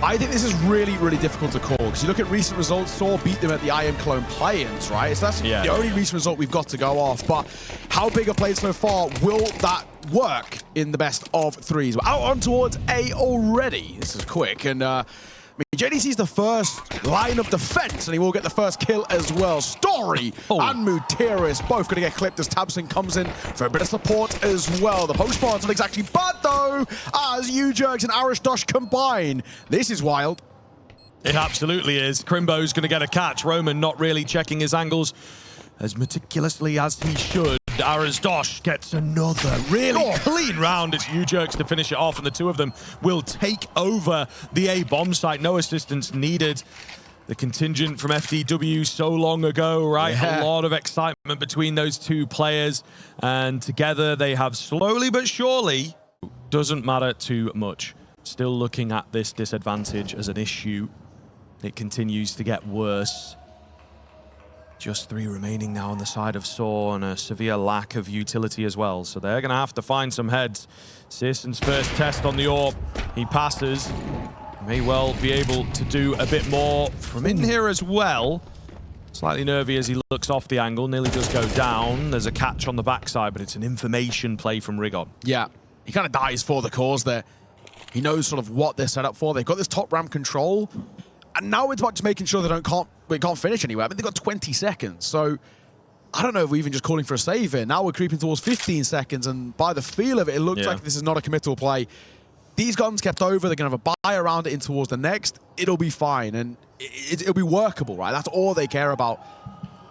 I think this is really, really difficult to call because you look at recent results, sAw beat them at the IM Clone play-ins, right? So that's the only recent result we've got to go off. But how big are played so far? Will that work in the best of threes? We're out on towards A already. This is quick. And JDC's the first line of defense, and he will get the first kill as well. Story and Mutiris both going to get clipped as tabseN comes in for a bit of support as well. The post-part's not exactly bad, though, as UJerks and Arishdosh combine. This is wild. It absolutely is. Crimbo's going to get a catch. Roman not really checking his angles as meticulously as he should. Arishdosh gets another really clean round. It's UJerks to finish it off, and the two of them will take over the A bomb site. No assistance needed. The contingent from FDW so long ago, right? A lot of excitement between those two players, and together they have slowly but surely, doesn't matter too much. Still looking at this disadvantage as an issue. It continues to get worse. Just 3 remaining now on the side of sAw, and a severe lack of utility as well. So they're going to have to find some heads. sysn's first test on the AWP. He passes. May well be able to do a bit more from in here as well. Slightly nervy as he looks off the angle. Nearly does go down. There's a catch on the backside, but it's an information play from Rigon. Yeah, he kind of dies for the cause there. He knows sort of what they're set up for. They've got this top ramp control. And now it's about just making sure they can't finish anywhere. I mean, they've got 20 seconds. So I don't know if we're even just calling for a save here. Now we're creeping towards 15 seconds. And by the feel of it, it looks like this is not a committal play. These guns kept over. They're going to have a buy around it in towards the next. It'll be fine. And it'll be workable, right? That's all they care about.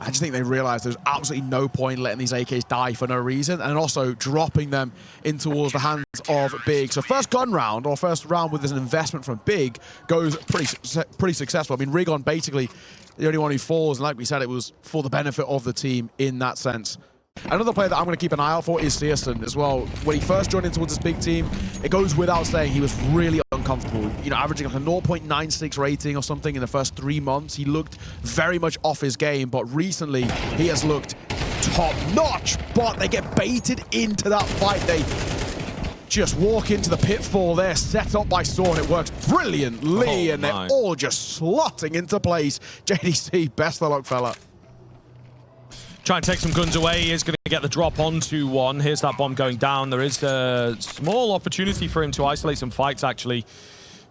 I just think they realize there's absolutely no point letting these AKs die for no reason, and also dropping them in towards the hands of Big. So first gun round, or first round with an investment from Big, goes pretty successful. I mean, Rigon basically the only one who falls, and like we said, it was for the benefit of the team in that sense. Another player that I'm going to keep an eye out for is sAw as well. When he first joined in towards this big team, it goes without saying he was really uncomfortable. You know, averaging like a 0.96 rating or something in the first 3 months. He looked very much off his game, but recently he has looked top-notch. But they get baited into that fight. They just walk into the pitfall there, set up by sAw, and it works brilliantly, and they're all just slotting into place. JDC, best of luck, fella. Try and take some guns away. He is going to get the drop onto one. Here's that bomb going down. There is a small opportunity for him to isolate some fights, actually.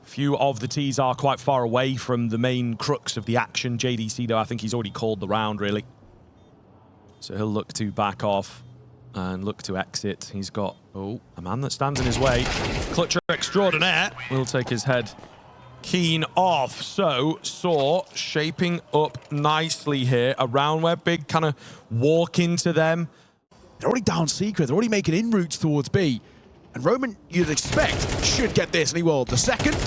A few of the Ts are quite far away from the main crux of the action. JDC, though, I think he's already called the round, really. So he'll look to back off and look to exit. He's got, a man that stands in his way. Clutcher extraordinaire will take his head keen off. So sAw shaping up nicely here around where Big kind of walk into them. They're already down secret. They're already making inroads towards B. And Roman, you'd expect, should get this, and he will. The second,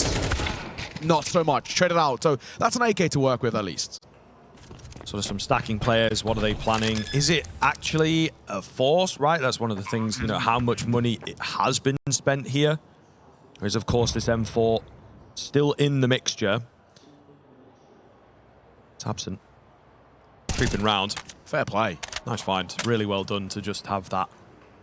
not so much. Traded out. So that's an AK to work with, at least. Sort of some stacking players. What are they planning? Is it actually a force, right? That's one of the things, you know, how much money it has been spent here. There is, of course, this M4 still in the mixture. tabseN creeping round. Fair play. Nice find. Really well done to just have that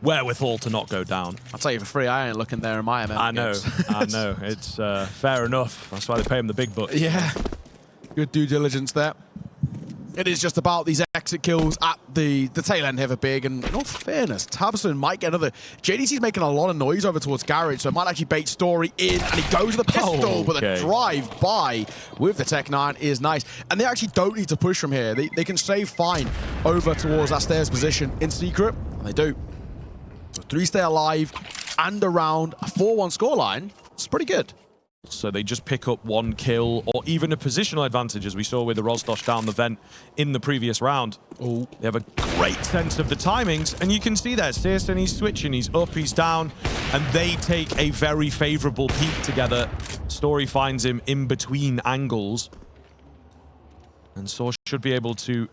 wherewithal to not go down. I'll tell you for free, I ain't looking there in my ML I know, games. I know. It's fair enough. That's why they pay him the big bucks. Yeah. Good due diligence there. It is just about these exit kills at the tail end here for Big, and in all fairness, tabseN might get another. JDC's making a lot of noise over towards Garage, so it might actually bait Story in, and he goes to the pistol, but the drive-by with the Tech-9 is nice. And they actually don't need to push from here. They can save fine over towards that stairs position in secret, and they do. So 3 stay alive and around a 4-1 scoreline. It's pretty good. So they just pick up 1 kill, or even a positional advantage, as we saw with the Rozdosh down the vent in the previous round. They have a great sense of the timings, and you can see there, sAw, he's switching, he's up, he's down, and they take a very favorable peek together. Story finds him in between angles, and sAw should be able to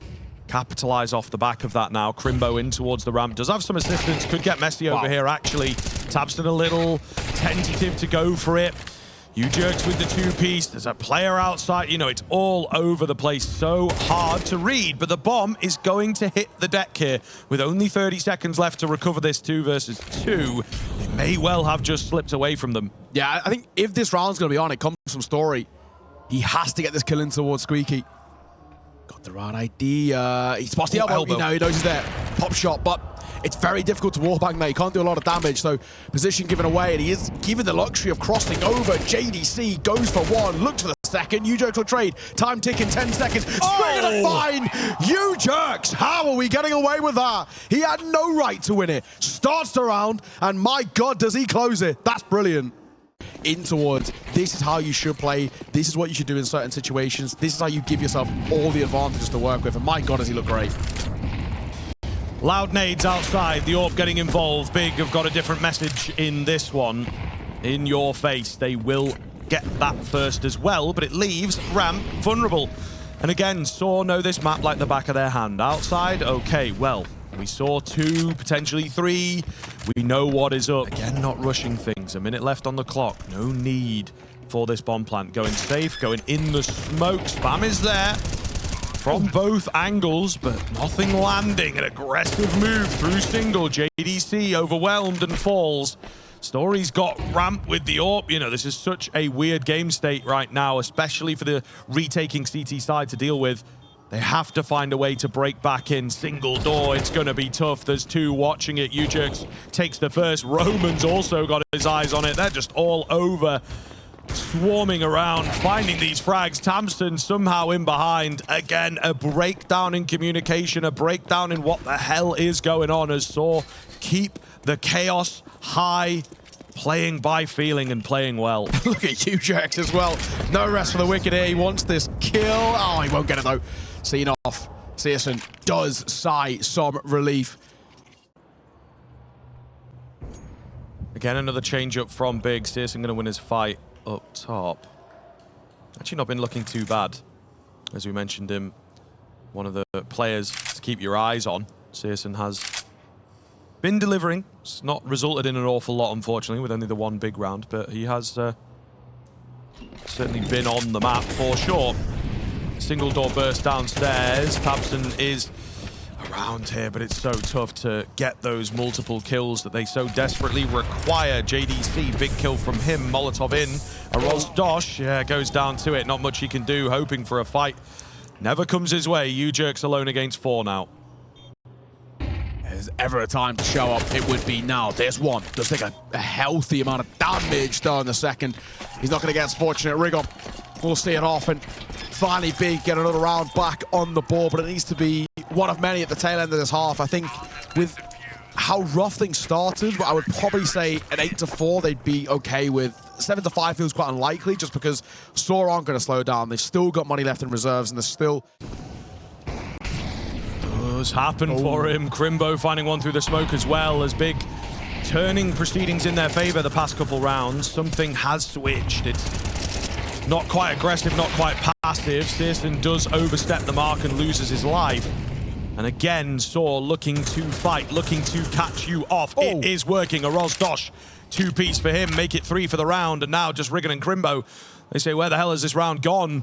capitalize off the back of that now. Crimbo in towards the ramp, does have some assistance, could get messy over here, actually. tabseN a little tentative to go for it. UJerks with the 2-piece. There's a player outside. You know, it's all over the place. So hard to read, but the bomb is going to hit the deck here with only 30 seconds left to recover this 2 versus 2. They may well have just slipped away from them. Yeah, I think if this round's going to be on, it comes from Story. He has to get this kill in towards Squeaky. Got the right idea. He spots the elbow. You know, he knows he's there. Pop shot, but it's very difficult to wallbang there. He can't do a lot of damage, so position given away, and he is given the luxury of crossing over. JDC goes for one, looks for the second. U-Jerks will trade. Time ticking, 10 seconds. Spring to find U-Jerks. How are we getting away with that? He had no right to win it. Starts the round, and my God, does he close it. That's brilliant. In towards, this is how you should play. This is what you should do in certain situations. This is how you give yourself all the advantages to work with. And my God, does he look great. Loud nades outside, the AWP getting involved. Big have got a different message in this one. In your face, they will get that first as well, but it leaves Ramp vulnerable. And again, sAw know this map like the back of their hand. Outside, okay, well, we saw 2, potentially 3. We know what is up. Again, not rushing things. A minute left on the clock. No need for this bomb plant. Going safe, going in the smoke. Spam is there from both angles, but nothing landing. An aggressive move through single. JDC overwhelmed and falls. Story's got Ramp with the AWP. You know, this is such a weird game state right now, especially for the retaking CT side to deal with. They have to find a way to break back in. Single door, it's going to be tough. There's 2 watching it. U-Jerks takes the first. Roman's also got his eyes on it. They're just all over, swarming around, finding these frags. Tamsin somehow in behind. Again, a breakdown in communication, a breakdown in what the hell is going on as sAw keep the chaos high, playing by feeling and playing well. Look at U-Jerks as well. No rest for the wicked here. He wants this kill. Oh, he won't get it though. Seen off. Searson does sigh some relief. Again, another change up from Big. Searson going to win his fight up top. Actually not been looking too bad. As we mentioned him, one of the players to keep your eyes on. Searson has been delivering. It's not resulted in an awful lot, unfortunately, with only the 1 big round, but he has certainly been on the map for sure. Single door burst downstairs. Tamsin is around here, but it's so tough to get those multiple kills that they so desperately require. JDC, big kill from him. Molotov in. Dosh, yeah, goes down to it. Not much he can do, hoping for a fight. Never comes his way. U-Jerks alone against 4 now. There's ever a time to show up, it would be now. There's one. Does take a healthy amount of damage though in the second. He's not going to get as fortunate. Rigon will see it off, and finally Big get another round back on the board, but it needs to be one of many at the tail end of this half. I think with how rough things started, I would probably say an 8-4 they'd be okay with. 7-5 feels quite unlikely just because sAw aren't going to slow down. They've still got money left in reserves, and there's still... Does happen for him. Crimbo finding one through the smoke as well, as Big turning proceedings in their favor the past couple rounds. Something has switched. It's not quite aggressive, not quite passive. Searson does overstep the mark and loses his life. And again, sAw looking to fight, looking to catch you off. It is working. A Dosh, 2-piece for him, make it 3 for the round. And now just Rigon and Crimbo. They say, where the hell has this round gone?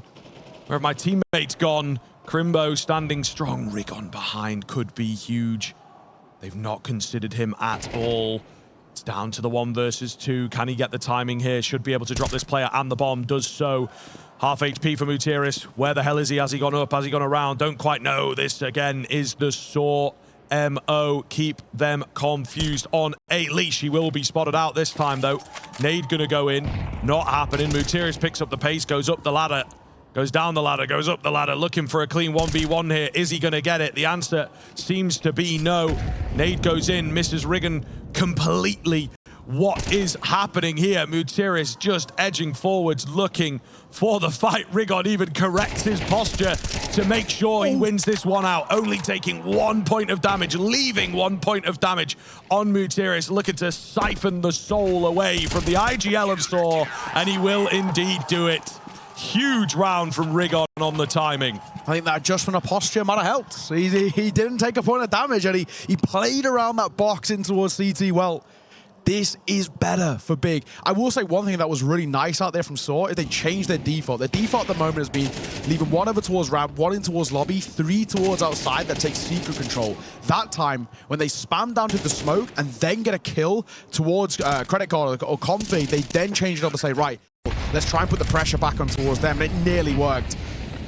Where have my teammates gone? Crimbo standing strong. Rigon behind could be huge. They've not considered him at all. It's down to the 1 versus 2. Can he get the timing here? Should be able to drop this player, and the bomb does so. Half HP for Mutiris. Where the hell is he? Has he gone up? Has he gone around? Don't quite know. This again is the sAw MO. Keep them confused on a leash. He will be spotted out this time though. Nade gonna go in. Not happening. Mutiris picks up the pace, goes up the ladder. Goes down the ladder, goes up the ladder, looking for a clean 1v1 here. Is he going to get it? The answer seems to be no. Nade goes in, misses Rigon completely. What is happening here? Mutiris just edging forwards, looking for the fight. Rigon even corrects his posture to make sure he wins this one out. Only taking 1 point of damage, leaving 1 point of damage on Mutiris, looking to siphon the soul away from the IGL of sAw, and he will indeed do it. Huge round from Rigon on the timing. I think that adjustment of posture might have helped. He didn't take a point of damage, and he played around that box in towards CT well. This is better for Big. I will say one thing that was really nice out there from sAw is they changed their default. Their default at the moment has been leaving one over towards ramp, one in towards lobby, 3 towards outside that takes secret control. That time, when they spam down to the smoke and then get a kill towards credit card or config, they then change it up and say, right, let's try and put the pressure back on towards them, and it nearly worked.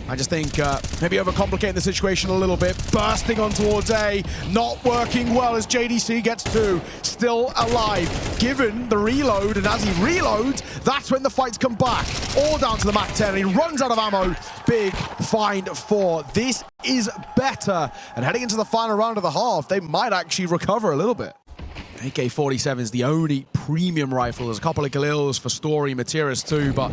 I just think maybe overcomplicating the situation a little bit. Bursting on towards A, not working well as JDC gets 2. Still alive, given the reload, and as he reloads, that's when the fights come back. All down to the Mach 10, and he runs out of ammo. Big find 4. This is better, and heading into the final round of the half, they might actually recover a little bit. AK-47 is the only premium rifle. There's a couple of Galils for Story, Materis too, but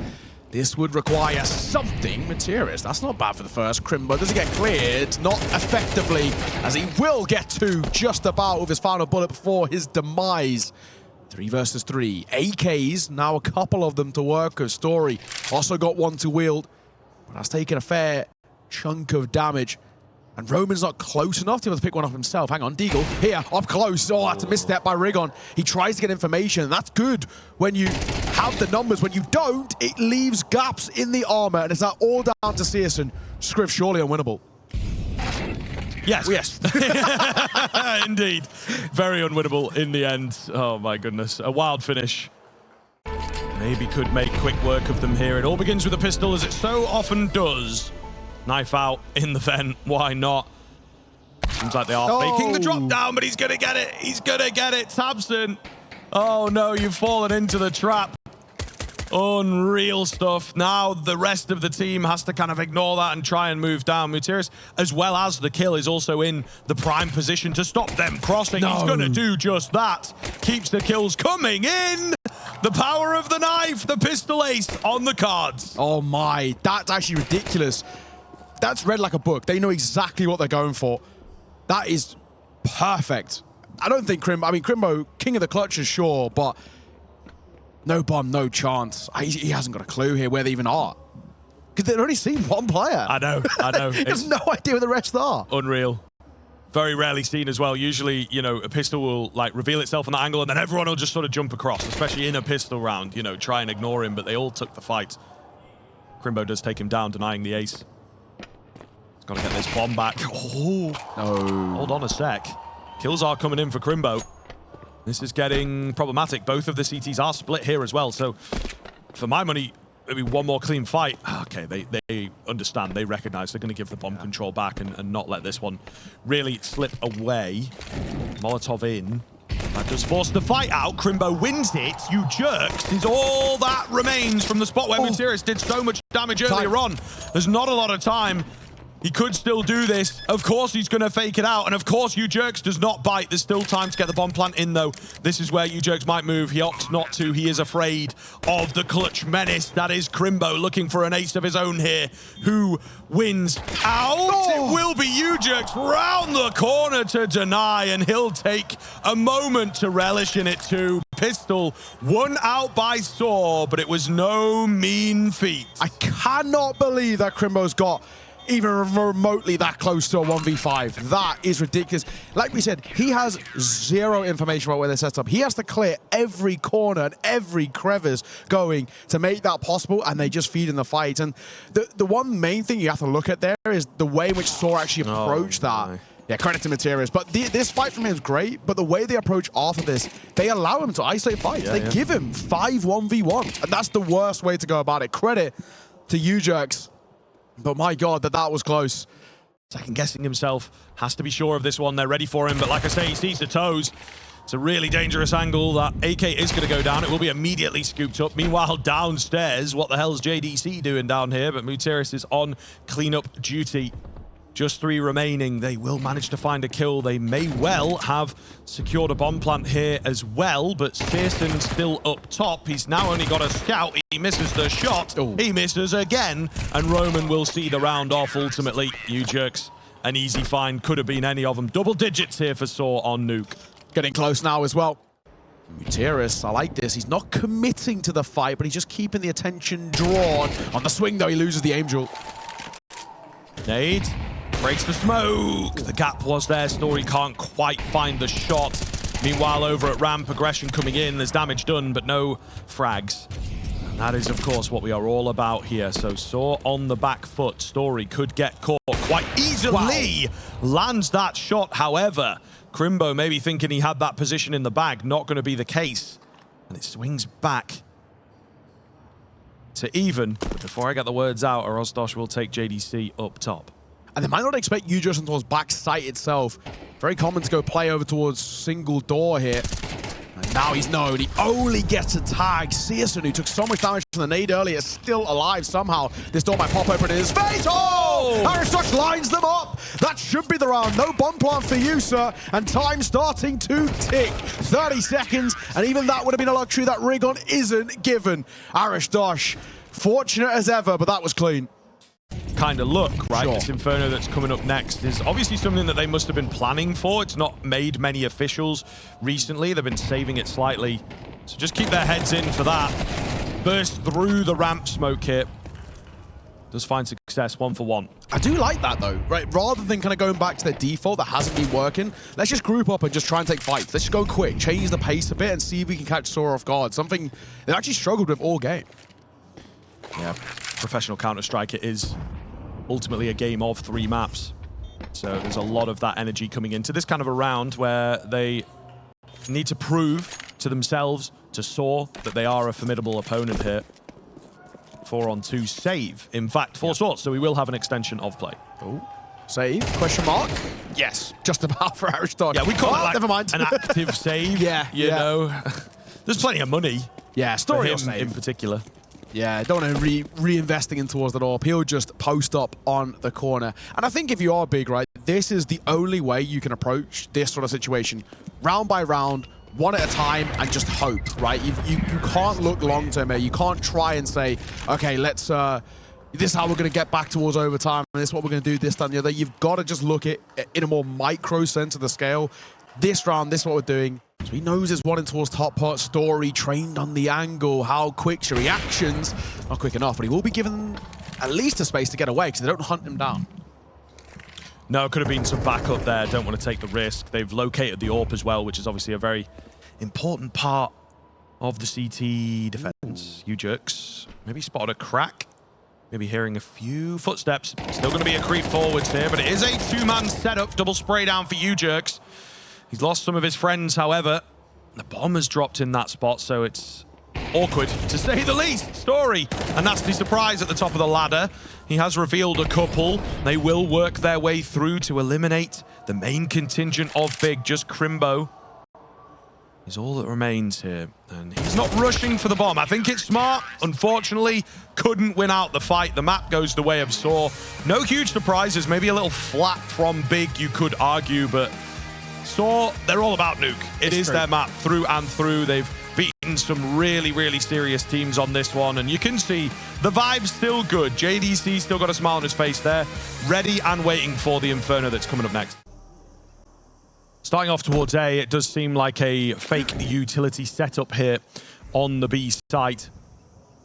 this would require something. Materis, that's not bad for the first. Crimbo doesn't get cleared, not effectively, as he will get 2 just about with his final bullet before his demise. 3 versus 3. AKs, now a couple of them to work with. Story also got 1 to wield, but that's taken a fair chunk of damage. And Roman's not close enough to be able to pick one up himself. Hang on, Deagle, here, up close. Oh, that's a misstep by Rigon. He tries to get information, and that's good when you have the numbers. When you don't, it leaves gaps in the armor, and it's that all down to Searson. Scriff surely unwinnable. Yes. Yes. Indeed. Very unwinnable in the end. Oh, my goodness. A wild finish. Maybe could make quick work of them here. It all begins with a pistol, as it so often does. Knife out in the vent, why not? Seems like they are faking the drop down, but he's gonna get it. He's gonna get it, Tabson. Oh no, you've fallen into the trap. Unreal stuff. Now the rest of the team has to kind of ignore that and try and move down. Materis, as well as the kill, is also in the prime position to stop them crossing. No. He's gonna do just that. Keeps the kills coming in. The power of the knife, the pistol ace on the cards. Oh my, that's actually ridiculous. That's read like a book. They know exactly what they're going for. That is perfect. I don't think Crimbo, king of the clutches, sure, but no bomb, no chance. He hasn't got a clue here where they even are. Because they've only seen 1 player. I know. He has no idea where the rest are. Unreal. Very rarely seen as well. Usually, you know, a pistol will like reveal itself on that angle and then everyone will just sort of jump across, especially in a pistol round, you know, try and ignore him, but they all took the fight. Crimbo does take him down, denying the ace. Got to get this bomb back. Oh, no. Hold on a sec. Kills are coming in for Crimbo. This is getting problematic. Both of the CTs are split here as well. So, for my money, maybe 1 more clean fight. Okay, they understand. They recognize they're going to give the bomb control back and not let this one really slip away. Molotov in. That does force the fight out. Crimbo wins it. You jerks is all that remains from the spot where Materis did so much damage earlier on. There's not a lot of time. He could still do this. Of course he's going to fake it out. And of course U-Jerks does not bite. There's still time to get the bomb plant in though. This is where U-Jerks might move. He opts not to. He is afraid of the clutch menace. That is Crimbo looking for an ace of his own here. Who wins out? It will be U-Jerks round the corner to deny, and he'll take a moment to relish in it too. Pistol won out by sAw, but it was no mean feat. I cannot believe that Crimbo's got even remotely that close to a 1v5. That is ridiculous. Like we said, he has 0 information about where they're set up. He has to clear every corner and every crevice going to make that possible, and they just feed in the fight. And the one main thing you have to look at there is the way in which sAw actually approached that. My. Yeah, credit to Materis. But this fight from him is great, but the way they approach after this, they allow him to isolate fights. They give him 5 1v1, and that's the worst way to go about it. Credit to U-Jerks. But my God, that was close. Second guessing himself, has to be sure of this one. They're ready for him, but like I say, he sees the toes. It's a really dangerous angle. That AK is going to go down. It will be immediately scooped up. Meanwhile, downstairs, what the hell is JDC doing down here? But Materis is on cleanup duty. Just 3 remaining. They will manage to find a kill. They may well have secured a bomb plant here as well, but Searson still up top. He's now only got a scout. He misses the shot. Ooh. He misses again, and Roman will see the round off ultimately. U-Jerks, an easy find. Could have been any of them. Double digits here for sAw on Nuke. Getting close now as well. Materis, I like this. He's not committing to the fight, but he's just keeping the attention drawn. On the swing, though, he loses the Angel. Nade. Breaks the smoke. The gap was there. Story can't quite find the shot. Meanwhile, over at ramp, aggression coming in, there's damage done, but no frags. And that is, of course, what we are all about here. So sAw on the back foot. Story could get caught quite easily. Wow. Lands that shot, however. Crimbo maybe thinking he had that position in the bag. Not going to be the case. And it swings back to even. But before I get the words out, Arozdosh will take JDC up top. And they might not expect you just towards back site itself. Very common to go play over towards single door here. And now he's known. He only gets a tag. CS2, who took so much damage from the nade earlier, is still alive somehow. This door might pop open in his face. Oh! Arozdosh lines them up. That should be the round. No bomb plant for you, sir. And time starting to tick. 30 seconds. And even that would have been a luxury that Rigon isn't given. Arozdosh, fortunate as ever, but that was clean. Kind of look, right? Sure. This Inferno that's coming up next is obviously something that they must have been planning for. It's not made many officials recently. They've been saving it slightly. So just keep their heads in for that. Burst through the ramp smoke here. Does find success 1 for 1. I do like that though, right? Rather than kind of going back to their default that hasn't been working, let's just group up and just try and take fights. Let's just go quick, change the pace a bit and see if we can catch sAw off guard. Something they've actually struggled with all game. Yeah, professional Counter-Strike, it is ultimately a game of 3 maps. So there's a lot of that energy coming into this kind of a round where they need to prove to themselves, to sAw, that they are a formidable opponent here. 4-on-2 save, in fact, for sAw, so we will have an extension of play. Oh, save, question mark? Yes, just about for Arozdosh. Yeah, we call it like never mind. an active save, yeah, you know. There's plenty of money. Yeah, story or save. In particular. Yeah, don't want to reinvesting in towards that AWP. He'll just post up on the corner. And I think if you are big, right, this is the only way you can approach this sort of situation. Round by round, one at a time, and just hope, right? You can't look long-term here. You can't try and say, okay, let's, this is how we're going to get back towards overtime, and this is what we're going to do this time, the other. You've got to just look at in a more micro sense of the scale. This round, this is what we're doing. So he knows there's one in towards top part. Story trained on the angle. How quick your reactions? Not quick enough, but he will be given at least a space to get away because they don't hunt him down. No, could have been some backup there. Don't want to take the risk. They've located the AWP as well, which is obviously a very important part of the CT defense. You jerks. Maybe spotted a crack. Maybe hearing a few footsteps. Still going to be a creep forwards here, but it is a 2-man setup. Double spray down for you jerks. He's lost some of his friends, however. The bomb has dropped in that spot, so it's awkward, to say the least. Story, a nasty surprise at the top of the ladder. He has revealed a couple. They will work their way through to eliminate the main contingent of Big. Just Crimbo is all that remains here. And he's not rushing for the bomb. I think it's smart. Unfortunately, couldn't win out the fight. The map goes the way of sAw. No huge surprises. Maybe a little flat from Big, you could argue, but sAw, they're all about nuke. It is their map through and through. They've beaten some really, really serious teams on this one, and you can see the vibe's still good. JDC still got a smile on his face there, ready and waiting for the Inferno that's coming up next. Starting off towards A, it does seem like a fake utility setup here on the B site.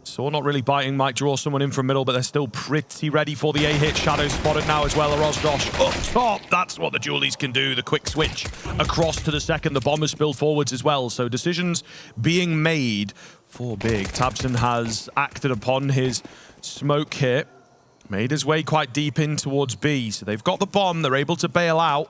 sAw not really biting, might draw someone in from middle, but they're still pretty ready for the A-hit. Shadow spotted now as well. Arozdosh up top. That's what the Julies can do. The quick switch across to the second. The bomb has spilled forwards as well. So decisions being made for Big. tabseN has acted upon his smoke here. Made his way quite deep in towards B. So they've got the bomb. They're able to bail out.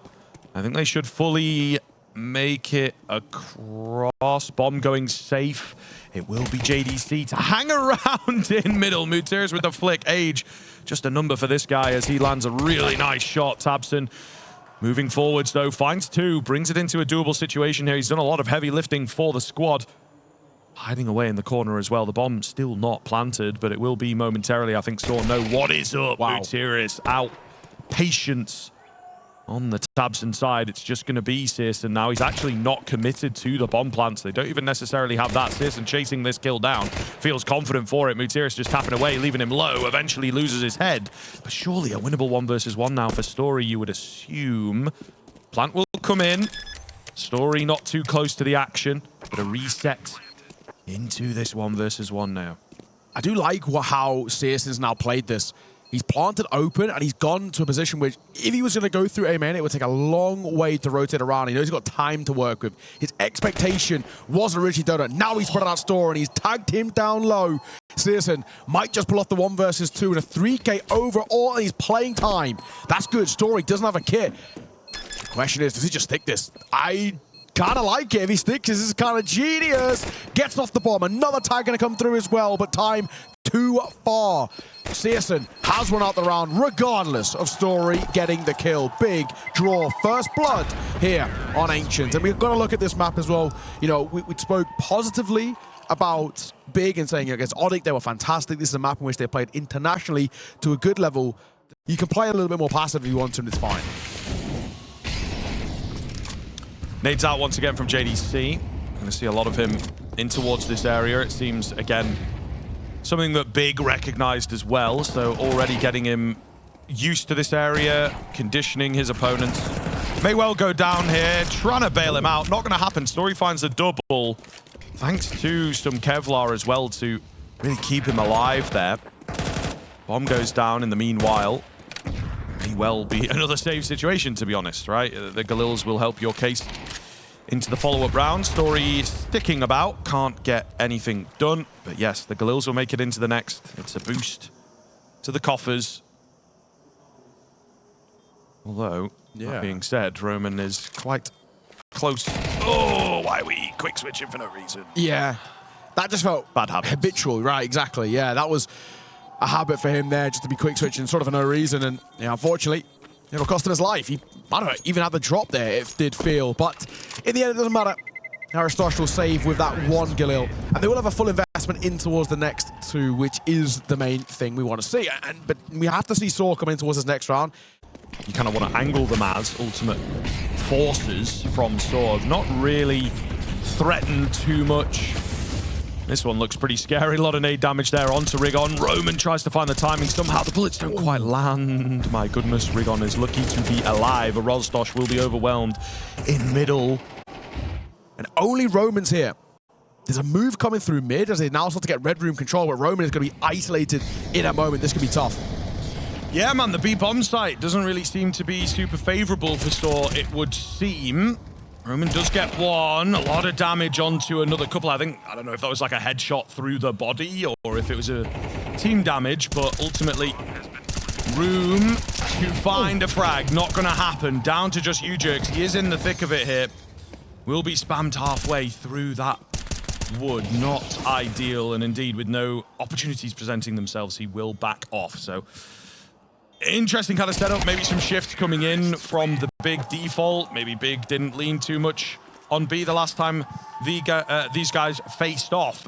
I think they should fully make it across. Bomb going safe. It will be JDC to hang around in middle. Muteris with the flick. Age, just a number for this guy as he lands a really nice shot. tabseN moving forwards though, finds 2, brings it into a doable situation here. He's done a lot of heavy lifting for the squad. Hiding away in the corner as well. The bomb still not planted, but it will be momentarily. I think sAw know what is up. Wow. Muteris out. Patience on the tabseN side. It's just going to be sAwSN now. He's actually not committed to the bomb plants. They don't even necessarily have that. sAwSN chasing this kill down. Feels confident for it. Muteris just tapping away, leaving him low. Eventually loses his head. But surely a winnable 1 versus 1 now for Story, you would assume. Plant will come in. Story not too close to the action, but a reset into this 1 versus 1 now. I do like how sAwSN's now played this. He's planted open, and he's gone to a position which, if he was going to go through A main, it would take a long way to rotate around. He knows he's got time to work with. His expectation was originally Donut. Now he's put out store, and he's tagged him down low. Searson might just pull off the 1 versus 2 and a 3K overall, and he's playing time. That's good. Story doesn't have a kit. The question is, does he just stick this? I kind of like it. If he sticks, this is kind of genius. Gets off the bomb. Another tag going to come through as well, but time too far. Searson has run out the round regardless of Story getting the kill. Big draw. First blood here on Ancient. And we've got to look at this map as well. You know, we spoke positively about Big and saying against Odic they were fantastic. This is a map in which they played internationally to a good level. You can play a little bit more passive if you want to, and it's fine. Nades out once again from JDC. Going to see a lot of him in towards this area. It seems, again, something that Big recognized as well. So already getting him used to this area, conditioning his opponents. May well go down here, trying to bail him out. Not going to happen. Story finds a double. Thanks to some Kevlar as well to really keep him alive there. Bomb goes down in the meanwhile. May well be another save situation, to be honest, right? The Galils will help your case into the follow-up round. Story sticking about, can't get anything done. But yes, the Galils will make it into the next. It's a boost to the coffers. Although, that being said, Roman is quite close. Oh, why are we quick switching for no reason? Yeah, that just felt bad habit. Habitual, right, exactly. Yeah, that was a habit for him there, just to be quick switching sort of for no reason. And yeah, unfortunately, it'll cost him his life. He, I don't know, even had the drop there, it did feel. But in the end, it doesn't matter. Aristosh will save with that 1 Galil. And they will have a full investment in towards the next 2, which is the main thing we want to see. But we have to see sAw come in towards this next round. You kind of want to angle them as ultimate forces from sAw. Not really threatened too much. This one looks pretty scary. A lot of nade damage there onto Rigon. Roman tries to find the timing. Somehow the bullets don't quite land. My goodness, Rigon is lucky to be alive. A Rozdosh will be overwhelmed in middle. And only Roman's here. There's a move coming through mid as they now start to get red room control, but Roman is going to be isolated in a moment. This could be tough. Yeah, man, the B bomb site doesn't really seem to be super favorable for sAw, it would seem. Roman does get one, a lot of damage onto another couple. I don't know if that was like a headshot through the body or if it was a team damage, but ultimately, room to find a frag, not gonna happen. Down to just UJerks, he is in the thick of it here. Will be spammed halfway through that wood, not ideal, and indeed with no opportunities presenting themselves, he will back off, so. Interesting kind of setup, maybe some shifts coming in from the Big default. Maybe Big didn't lean too much on B the last time these guys faced off.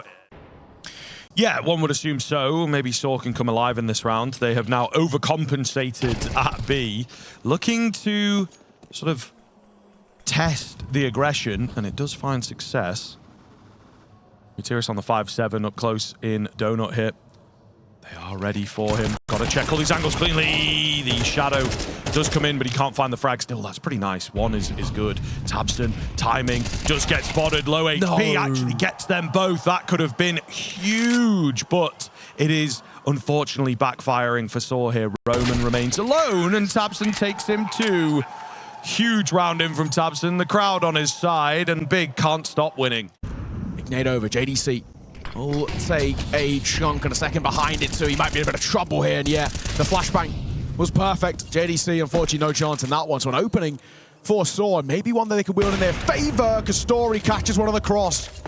Yeah, one would assume so. Maybe sAw can come alive in this round. They have now overcompensated at B, looking to sort of test the aggression, and it does find success. Materis on the 5-7 up close in Donut here. They are ready for him. Got to check all these angles cleanly. The shadow does come in, but he can't find the frag still. That's pretty nice. One is good. Tabston, timing, just gets spotted. Low HP, actually gets them both. That could have been huge, but it is unfortunately backfiring for sAw here. Roman remains alone, and Tabston takes him too. Huge round in from Tabston. The crowd on his side, and Big can't stop winning. Ignite over, JDC. Will take a chunk and a second behind it, so he might be in a bit of trouble here. And yeah, the flashbang was perfect. JDC, unfortunately, no chance in that one. So an opening for sAw, maybe one that they could wield in their favor, because Story catches one on the cross.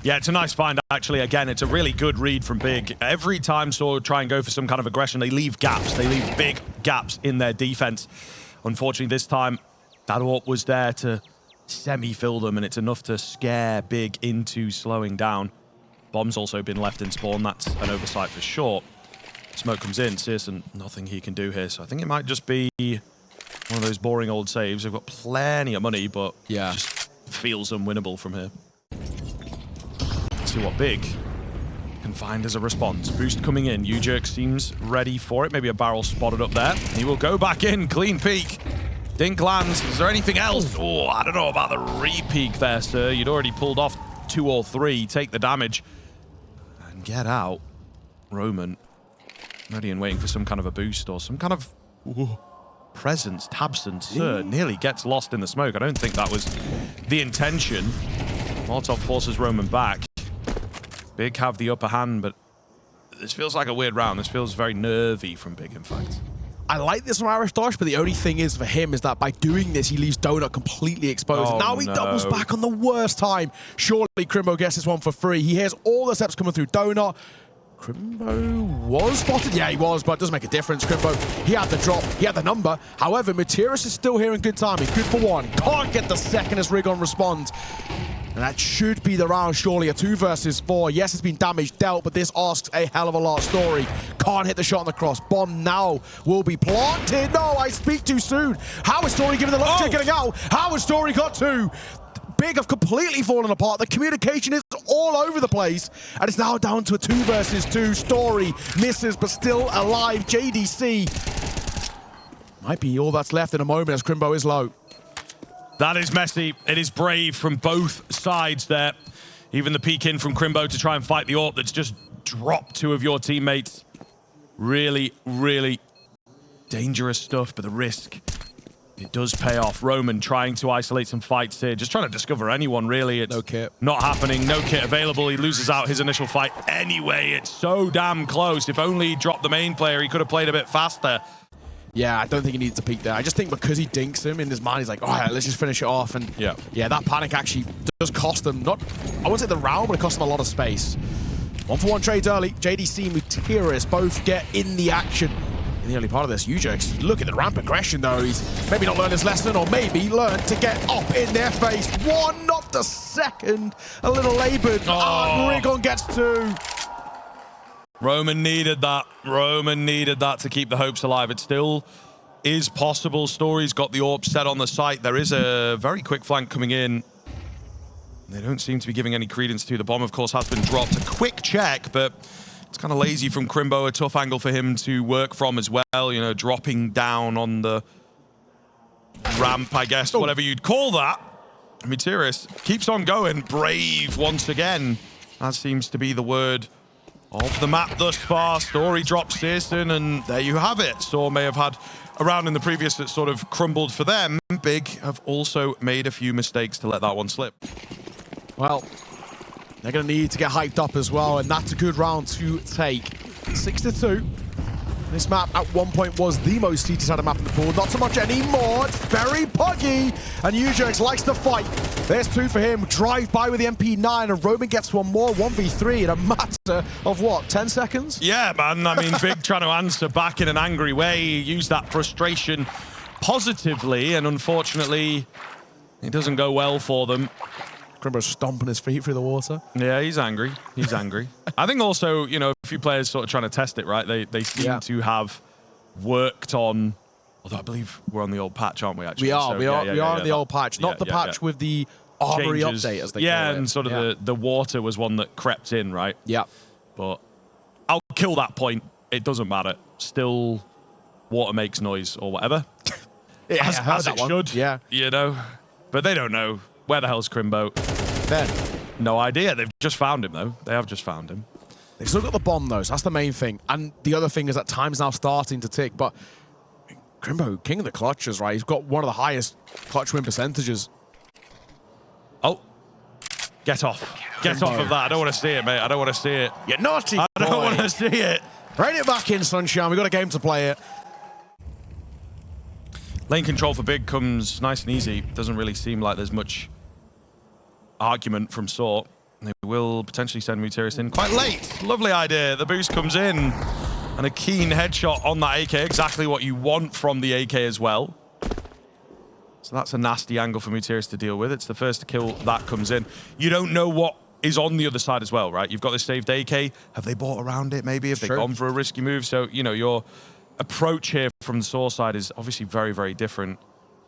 Yeah, it's a nice find, actually. Again, it's a really good read from Big. Every time sAw try and go for some kind of aggression, they leave gaps. They leave big gaps in their defense. Unfortunately, this time, that AWP was there to semi-fill them, and it's enough to scare Big into slowing down. Bomb's also been left in spawn. That's an oversight for sure. Smoke comes in. Searson, nothing he can do here. So I think it might just be one of those boring old saves. They've got plenty of money, but yeah, just feels unwinnable from here. Let's see what Big can find as a response. Boost coming in. UJerk seems ready for it. Maybe a barrel spotted up there. He will go back in. Clean peek. Dink lands. Is there anything else? Oh, I don't know about the re-peek there, sir. You'd already pulled off 2 or 3. Take the damage and get out. Roman Ready and waiting for some kind of a boost or some kind of presence. Tabson, sir, nearly gets lost in the smoke. I don't think that was the intention. Molotov forces Roman back. Big have the upper hand, but this feels like a weird round. This feels very nervy from Big, in fact. I like this from Aristosh, but the only thing is for him is that by doing this, he leaves Donut completely exposed. Now he doubles back on the worst time. Surely Crimbo gets this one for free. He hears all the steps coming through Donut. Crimbo was spotted. Yeah, he was, but it doesn't make a difference. Crimbo, he had the drop, he had the number. However, Materis is still here in good timing. Good for one. Can't get the second as Rigon responds. And that should be the round, surely. A 2 versus 4. Yes, it's been damage dealt, but this asks a hell of a lot. Story can't hit the shot on the cross. Bomb now will be planted. No, I speak too soon. How is Story given the luck to getting out? How has Story got 2? Big have completely fallen apart. The communication is all over the place. And it's now down to a 2 versus 2. Story misses, but still alive. JDC might be all that's left in a moment as Crimbo is low. That is messy. It is brave from both sides there. Even the peek in from Crimbo to try and fight the AWP that's just dropped 2 of your teammates. Really, really dangerous stuff, but the risk, it does pay off. Roman trying to isolate some fights here, just trying to discover anyone, really. It's no kit. Not happening, no kit available. He loses out his initial fight anyway. It's so damn close. If only he dropped the main player, he could have played a bit faster. Yeah, I don't think he needs to peek there. I just think because he dinks him in his mind, he's like, all right, let's just finish it off. And yeah, that panic actually does cost them, not, I wouldn't say the round, but it cost them a lot of space. 1-for-1 trades early. JDC and Materis both get in the action in the early part of this. Ujex, look at the ramp aggression though. He's maybe not learned his lesson, or maybe learned to get up in their face. 1, not the second. A little labored. Rigon gets 2. Roman needed that. Roman needed that to keep the hopes alive. It still is possible. Story's got the AWP set on the site. There is a very quick flank coming in. They don't seem to be giving any credence to. The bomb, of course, has been dropped. A quick check, but it's kind of lazy from Crimbo. A tough angle for him to work from as well. You know, dropping down on the ramp, I guess, whatever you'd call that. Materis keeps on going. Brave once again. That seems to be the word of the map thus far. Story drops Searson, and there you have it. sAw may have had a round in the previous that sort of crumbled for them. Big have also made a few mistakes to let that one slip. Well, they're going to need to get hyped up as well, and that's a good round to take. 6-2. This map at one point was the most heated map in the pool. Not so much anymore. It's very puggy. And Ujex likes to fight. There's 2 for him. Drive by with the MP9, and Roman gets 1 more. 1v3 in a matter of what, 10 seconds? Yeah, man. I mean, Big trying to answer back in an angry way. Use that frustration positively, and unfortunately, it doesn't go well for them. Crimbo's stomping his feet through the water. Yeah, he's angry. He's angry. I think also, you know, a few players sort of trying to test it, right? They seem to have worked on, although I believe we're on the old patch, aren't we, actually? We are. So, we are on the old patch. Not the patch with the armory update, as they call it. Yeah, and sort of the water was one that crept in, right? Yeah. But I'll kill that point. It doesn't matter. Still, water makes noise or whatever. as it should. Yeah. You know? But they don't know. Where the hell's Crimbo? Ben. No idea. They've just found him, though. They have just found him. They've still got the bomb, though, so that's the main thing. And the other thing is that time's now starting to tick, but Crimbo, king of the clutches, right? He's got one of the highest clutch win percentages. Oh. Get off. Get off of that. I don't want to see it, mate. I don't want to see it. You naughty boy. I don't want to see it. Rein it back in, Sunshine. We've got a game to play it. Lane control for Big comes nice and easy. Doesn't really seem like there's much argument from sAw. They will potentially send Materis in quite late. Lovely idea. The boost comes in. And a keen headshot on that AK. Exactly what you want from the AK as well. So that's a nasty angle for Materis to deal with. It's the first to kill that comes in. You don't know what is on the other side as well, right? You've got this saved AK. Have they bought around it maybe? Have they gone for a risky move? So, you know, your approach here from the sAw side is obviously very, very different.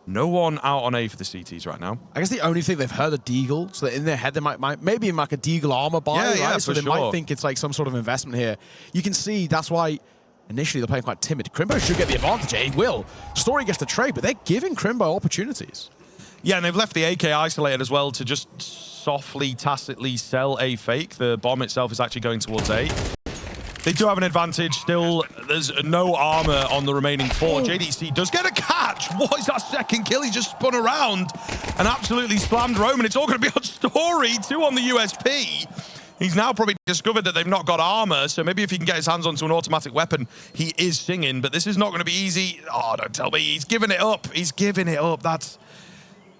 No one out on A for the CTs right now. I guess the only thing they've heard of Deagle, so that in their head they might maybe in like a Deagle armor buy, right? So they might think it's like some sort of investment here. You can see that's why initially they're playing quite timid. Crimbo should get the advantage. He will. Story gets the trade, but they're giving Crimbo opportunities. Yeah, and they've left the AK isolated as well to just softly, tacitly sell a fake. The bomb itself is actually going towards A. They do have an advantage still. There's no armor on the remaining 4. JDC does get a catch. What is that second kill? He just spun around and absolutely slammed Roman. It's all going to be on Story, 2 on the USP. He's now probably discovered that they've not got armor, so maybe if he can get his hands onto an automatic weapon, he is singing, but this is not going to be easy. Oh, don't tell me. He's giving it up. He's giving it up. That's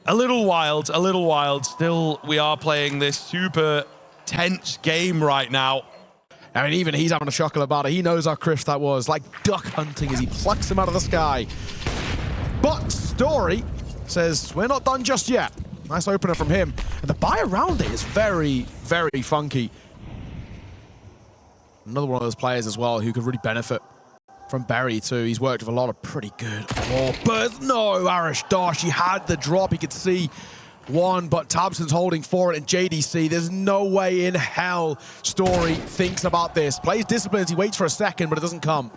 a little wild, a little wild. Still, we are playing this super tense game right now. I mean, even he's having a chuckle about it. He knows how crisp that was. Like duck hunting as he plucks him out of the sky. But Story says, we're not done just yet. Nice opener from him. And the buy around it is very, very funky. Another one of those players as well who could really benefit from Berry too. He's worked with a lot of pretty good wall bursts. No, Arish Dosh, he had the drop. He could see one, but Tabson's holding for it, and JDC, there's no way in hell Story thinks about this. Plays disciplines, he waits for a second, but it doesn't come.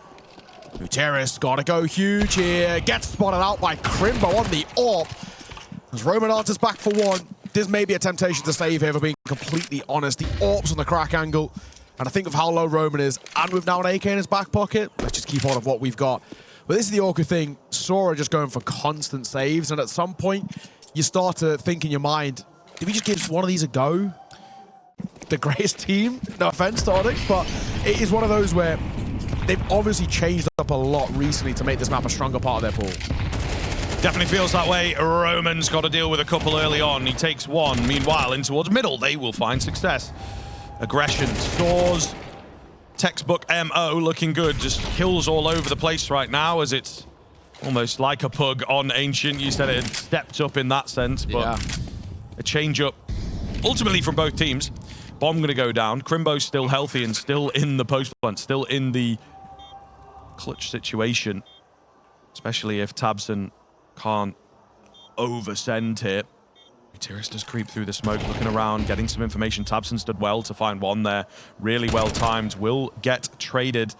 Gutierrez gotta go huge here. Gets spotted out by Crimbo on the AWP. As Roman answers back for one. This may be a temptation to save here, for being completely honest. The AWP's on the crack angle, and I think of how low Roman is, and with now an AK in his back pocket, let's just keep hold of what we've got. But this is the awkward thing. sAw are just going for constant saves, and at some point, you start to think in your mind, did we just give one of these a go? The greatest team? No offense, Stardic, but it is one of those where they've obviously changed up a lot recently to make this map a stronger part of their pool. Definitely feels that way. Roman's got to deal with a couple early on. He takes one. Meanwhile, in towards middle, they will find success. Aggression. Saw's textbook MO looking good. Just kills all over the place right now as it's almost like a pug on Ancient. You said it had stepped up in that sense, but yeah. A change up ultimately from both teams. Bomb going to go down. Crimbo's still healthy and still in the post plant, still in the clutch situation, especially if Tabson can't oversend here. Gutierrez does creep through the smoke, looking around, getting some information. Tabson stood well to find one there. Really well timed. Will get traded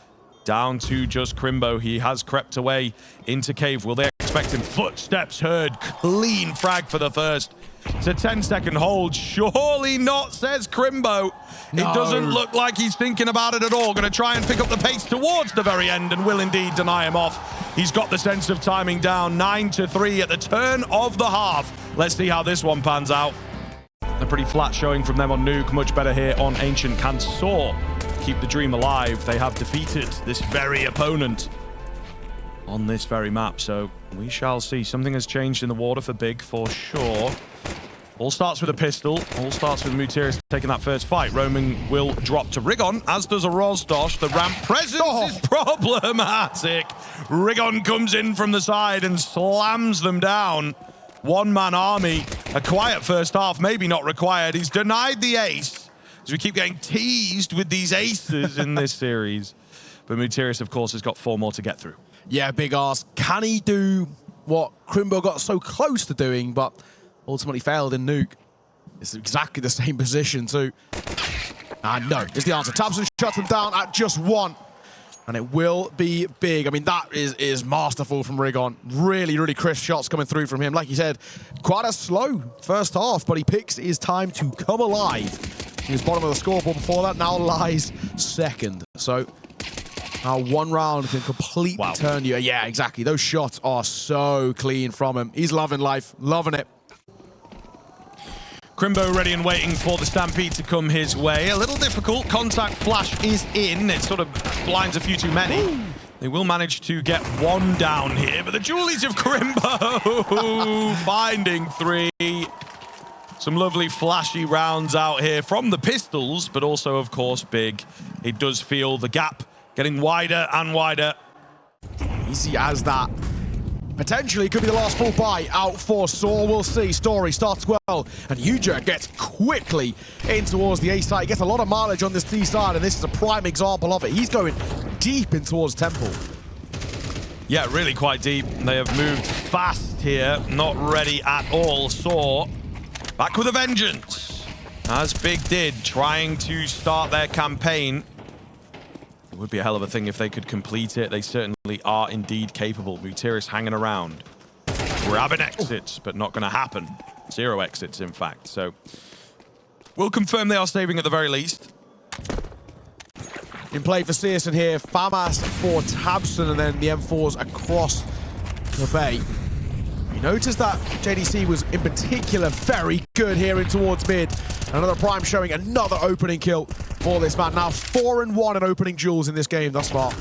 down to just Crimbo. He has crept away into cave. Will they expect him? Footsteps heard. Clean frag for the first. It's a 10-second hold. Surely not, says Crimbo. No. It doesn't look like he's thinking about it at all. Going to try and pick up the pace towards the very end and will indeed deny him off. He's got the sense of timing down. 9-3 at the turn of the half. Let's see how this one pans out. A pretty flat showing from them on Nuke. Much better here on Ancient. Can sAw keep the dream alive? They have defeated this very opponent on this very map, so we shall see. Something has changed in the water for Big, for sure. All starts with a pistol. All starts with Mutiris taking that first fight. Roman will drop to Rigon, as does a Rozdosh. The ramp presence is problematic. Rigon comes in from the side and slams them down. One-man army. A quiet first half, maybe not required. He's denied the ace, as we keep getting teased with these aces in this series. But Mutiris, of course, has got 4 more to get through. Yeah, big ask. Can he do what Crimbo got so close to doing, but ultimately failed in Nuke? It's exactly the same position, too. And no, is the answer. Tabson shuts him down at just 1. And it will be big. I mean, that is masterful from Rigon. Really, really crisp shots coming through from him. Like you said, quite a slow first half, but he picks his time to come alive. He was bottom of the scoreboard before that, now lies second. So now 1 round can completely turn you. Yeah, exactly. Those shots are so clean from him. He's loving life, loving it. Crimbo ready and waiting for the Stampede to come his way. A little difficult. Contact flash is in. It sort of blinds a few too many. Ooh. They will manage to get 1 down here, but the Julies of Crimbo finding 3. Some lovely flashy rounds out here from the pistols, but also, of course, Big. It does feel the gap getting wider and wider. Easy as that. Potentially could be the last full buy out for sAw. We'll see. Story starts well, and Uja gets quickly in towards the A side. He gets a lot of mileage on this T side, and this is a prime example of it. He's going deep in towards Temple. Yeah, really quite deep. They have moved fast here. Not ready at all. sAw back with a vengeance, as Big did, trying to start their campaign. It would be a hell of a thing if they could complete it. They certainly are indeed capable. Mutiris hanging around, grabbing exits, but not going to happen. 0 exits, in fact. So we'll confirm they are saving at the very least. in play for CS2 here. FAMAS for Tabson, and then the M4s across the bay. You notice that JDC was in particular very good here in towards mid. Another Prime showing another opening kill for this man. Now 4-1 in opening duels in this game thus far.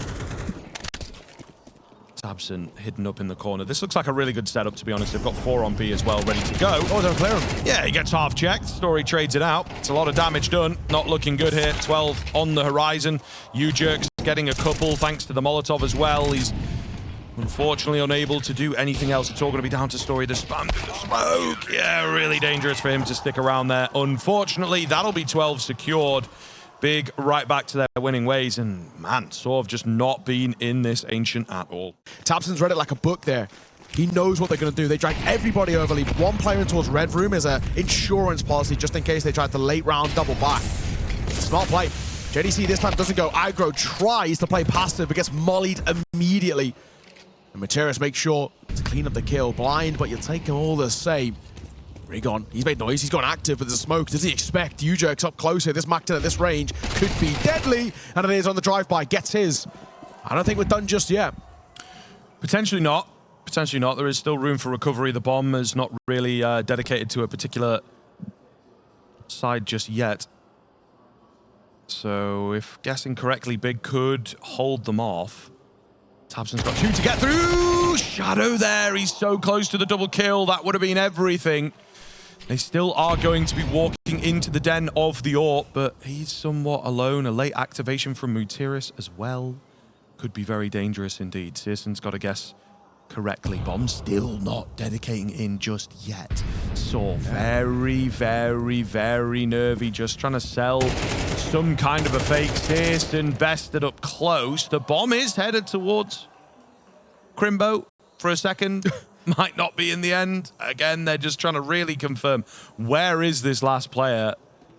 Tabson hidden up in the corner. This looks like a really good setup, to be honest. They've got 4 on B as well, ready to go. Oh, don't clear him. Yeah, he gets half checked. Story trades it out. It's a lot of damage done. Not looking good here. 12 on the horizon. U-Jerk's getting a couple thanks to the Molotov as well. He's unfortunately unable to do anything else. It's all going to be down to Story. The spam, the smoke. Yeah, really dangerous for him to stick around there. Unfortunately, that'll be 12 secured. Big right back to their winning ways, and man, sAw have just not been in this Ancient at all. Tabson's read it like a book there. He knows what they're going to do. They drag everybody over, leave one player in towards Red Room as an insurance policy just in case they try to late round double back. Smart play. JDC this time doesn't go aggro, tries to play passive, but gets mollied immediately. And Materis makes sure to clean up the kill. Blind, but you take him all the same. Gone. He's made noise, he's gone active, but there's smoke. Does he expect U-Jerks up closer? This Macton at this range could be deadly, and it is on the drive-by. Gets his. I don't think we're done just yet. Potentially not. Potentially not. There is still room for recovery. The bomb is not really dedicated to a particular side just yet. So, if guessing correctly, Big could hold them off. Tabson's got 2 to get through. Shadow there. He's so close to the double kill. That would have been everything. They still are going to be walking into the den of the AWP, but he's somewhat alone. A late activation from Mutiris as well. Could be very dangerous indeed. Searson's got to guess correctly. Bomb still not dedicating in just yet. sAw very, very, very nervy. Just trying to sell some kind of a fake. Searson bested up close. The bomb is headed towards Crimbo for a second. Might not be in the end. Again, they're just trying to really confirm where is this last player.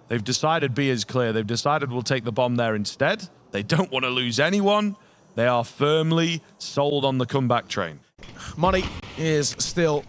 They've decided B is clear. They've decided we'll take the bomb there instead. They don't want to lose anyone. They are firmly sold on the comeback train. Money is still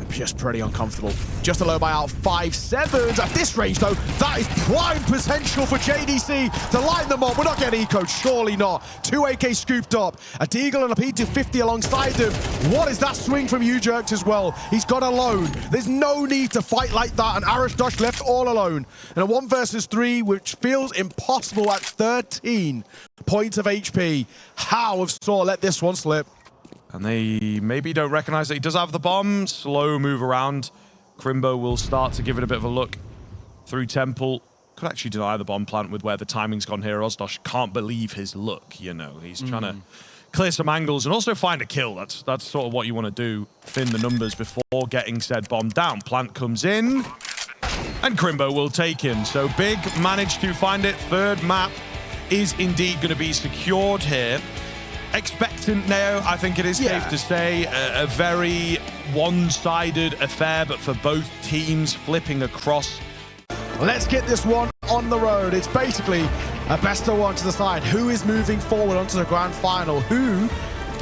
just pretty uncomfortable. Just a low buyout, 5-7s. At this range, though, that is prime potential for JDC to line them up. We're not getting ecoed, surely not. 2 AK scooped up. A Deagle and a P250 alongside them. What is that swing from U-Jerks as well? He's got alone. There's no need to fight like that, and Arishdosh left all alone. And a 1 versus 3, which feels impossible at 13 points of HP. How have sAw let this one slip? And they maybe don't recognize that he does have the bomb. Slow move around. Crimbo will start to give it a bit of a look through Temple. Could actually deny the bomb plant with where the timing's gone here. Ozdosh can't believe his luck, you know. He's trying to clear some angles and also find a kill. That's sort of what you want to do. Thin the numbers before getting said bomb down. Plant comes in, and Crimbo will take him. So Big managed to find it. Third map is indeed going to be secured here. Expectant Neo, I think it is safe to say. A very one-sided affair, but for both teams flipping across. Let's get this one on the road. It's basically a best of one to the side. Who is moving forward onto the grand final? Who